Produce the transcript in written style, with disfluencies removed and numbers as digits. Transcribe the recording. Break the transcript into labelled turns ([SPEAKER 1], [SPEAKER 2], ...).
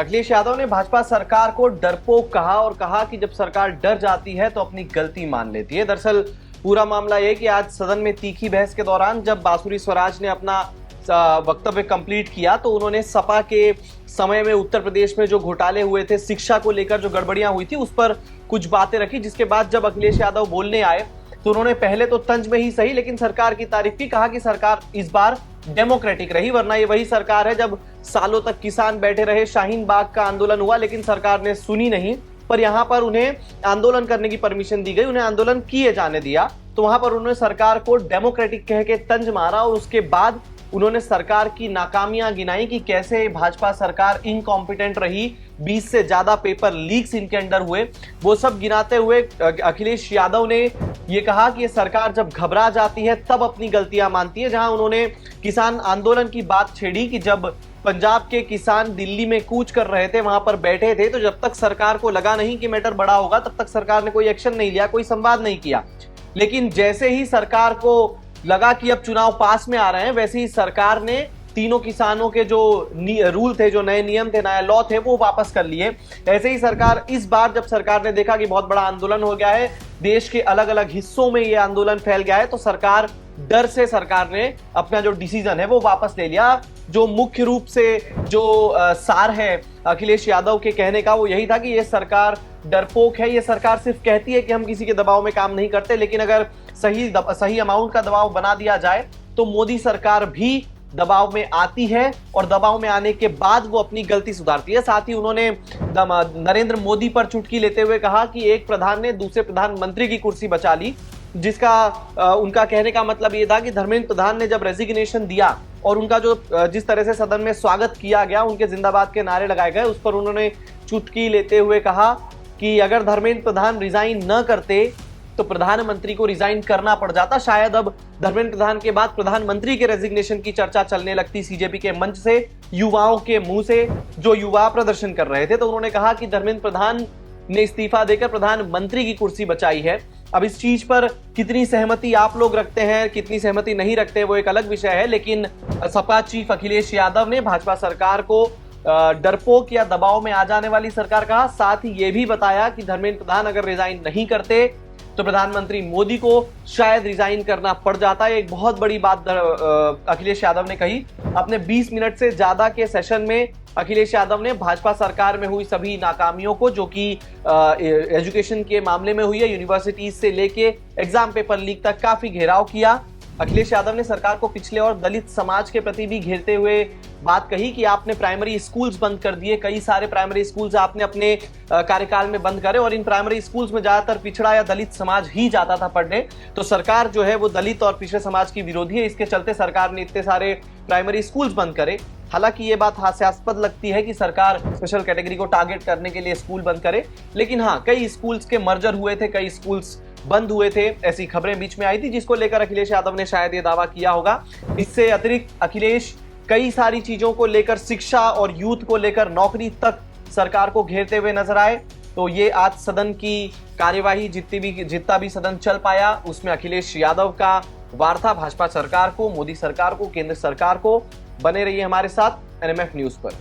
[SPEAKER 1] अखिलेश यादव ने भाजपा सरकार को डरपोक कहा और कहा कि जब सरकार डर जाती है तो अपनी गलती मान लेती है। दरअसल पूरा मामला यह कि आज सदन में तीखी बहस के दौरान जब बांसुरी स्वराज ने अपना वक्तव्य कंप्लीट किया तो उन्होंने सपा के समय में उत्तर प्रदेश में जो घोटाले हुए थे, शिक्षा को लेकर जो गड़बड़ियां हुई थी, उस पर कुछ बातें रखी। जिसके बाद जब अखिलेश यादव बोलने आए तो उन्होंने पहले तो तंज में ही सही लेकिन सरकार की तारीफ की। कहा कि सरकार इस बार डेमोक्रेटिक रही, वरना ये वही सरकार है जब सालों तक किसान बैठे रहे, शाहीन बाग का आंदोलन हुआ लेकिन सरकार ने सुनी नहीं, पर यहां पर उन्हें आंदोलन करने की परमिशन दी गई, उन्हें आंदोलन किए जाने दिया। तो वहां पर उन्होंने सरकार को डेमोक्रेटिक कह के तंज मारा और उसके बाद उन्होंने सरकार की नाकामियां गिनाई कि कैसे भाजपा सरकार इनकॉम्पिटेंट रही, 20 से ज्यादा पेपर लीक्स इनके अंडर हुए। वो सब गिनाते हुए अखिलेश यादव ने ये कहा कि ये सरकार जब घबरा जाती है तब अपनी गलतियां मानती है। जहां उन्होंने किसान आंदोलन की बात छेड़ी कि जब पंजाब के किसान दिल्ली में कूच कर रहे थे, वहां पर बैठे थे, तो जब तक सरकार को लगा नहीं कि मैटर बड़ा होगा तब तक सरकार ने कोई एक्शन नहीं लिया, कोई संवाद नहीं किया। लेकिन जैसे ही सरकार को लगा कि अब चुनाव पास में आ रहे हैं, वैसे ही सरकार ने तीनों किसानों के जो रूल थे, जो नए नियम थे, नया लॉ थे, वो वापस कर लिए। ऐसे ही सरकार इस बार जब सरकार ने देखा कि बहुत बड़ा आंदोलन हो गया है, देश के अलग अलग हिस्सों में ये आंदोलन फैल गया है, तो सरकार डर से सरकार ने अपना जो डिसीजन है वो वापस ले लिया। जो मुख्य रूप से जो सार है अखिलेश यादव के कहने का वो यही था कि ये सरकार डरपोक है, ये सरकार सिर्फ कहती है कि हम किसी के दबाव में काम नहीं करते, लेकिन अगर सही अमाउंट का दबाव बना दिया जाए तो मोदी सरकार भी दबाव में आती है और दबाव में आने के बाद वो अपनी गलती सुधारती है। साथ ही उन्होंने नरेंद्र मोदी पर चुटकी लेते हुए कहा कि एक प्रधान ने दूसरे प्रधानमंत्री की कुर्सी बचा ली, जिसका उनका कहने का मतलब ये था कि धर्मेंद्र प्रधान ने जब रेजिग्नेशन दिया और उनका जो जिस तरह से सदन में स्वागत किया गया, उनके जिंदाबाद के नारे लगाए गए, उस पर उन्होंने चुटकी लेते हुए कहा कि अगर धर्मेंद्र प्रधान रिजाइन न करते तो प्रधानमंत्री को रिजाइन करना पड़ जाता। शायद अब धर्मेंद्र प्रधान के बाद प्रधानमंत्री के रेजिग्नेशन की चर्चा चलने लगती सीजेपी के मंच से, युवाओं के मुंह से, जो युवा प्रदर्शन कर रहे थे। तो उन्होंने कहा कि धर्मेंद्र प्रधान ने इस्तीफा देकर प्रधानमंत्री की कुर्सी बचाई है। अब इस चीज पर कितनी सहमति आप लोग रखते हैं, कितनी सहमति नहीं रखते, वो एक अलग विषय है। लेकिन सपा चीफ अखिलेश यादव ने भाजपा सरकार को डरपोक या दबाव में आ जाने वाली सरकार कहा। साथ ही ये भी बताया कि धर्मेंद्र प्रधान अगर रिजाइन नहीं करते तो प्रधानमंत्री मोदी को शायद रिजाइन करना पड़ जाता है। एक बहुत बड़ी बात अखिलेश यादव ने कही। अपने 20 मिनट से ज्यादा के सेशन में अखिलेश यादव ने भाजपा सरकार में हुई सभी नाकामियों को, जो कि एजुकेशन के मामले में हुई है, यूनिवर्सिटीज से लेके एग्जाम पेपर लीक तक, काफी घेराव किया। अखिलेश यादव ने सरकार को पिछले और दलित समाज के प्रति भी घेरते हुए बात कही कि आपने प्राइमरी स्कूल्स बंद कर दिए, कई सारे प्राइमरी स्कूल्स आपने अपने कार्यकाल में बंद करे और इन प्राइमरी स्कूल्स में ज्यादातर पिछड़ा या दलित समाज ही जाता था पढ़ने। तो सरकार जो है वो दलित और पिछड़े समाज की विरोधी है, इसके चलते सरकार ने इतने सारे प्राइमरी स्कूल्स बंद करे। हालांकि ये बात हास्यास्पद लगती है कि सरकार स्पेशल कैटेगरी को टारगेट करने के लिए स्कूल बंद करे, लेकिन हाँ, कई स्कूल्स के मर्जर हुए थे, कई स्कूल्स बंद हुए थे, ऐसी खबरें बीच में आई थी, जिसको लेकर अखिलेश यादव ने शायद ये दावा किया होगा। इससे अतिरिक्त अखिलेश कई सारी चीजों को लेकर, शिक्षा और यूथ को लेकर, नौकरी तक सरकार को घेरते हुए नजर आए। तो ये आज सदन की कार्यवाही जितना भी सदन चल पाया उसमें अखिलेश यादव का वार था भाजपा सरकार को, मोदी सरकार को, केंद्र सरकार को। बने रहिए हमारे साथ एनएमएफ न्यूज पर।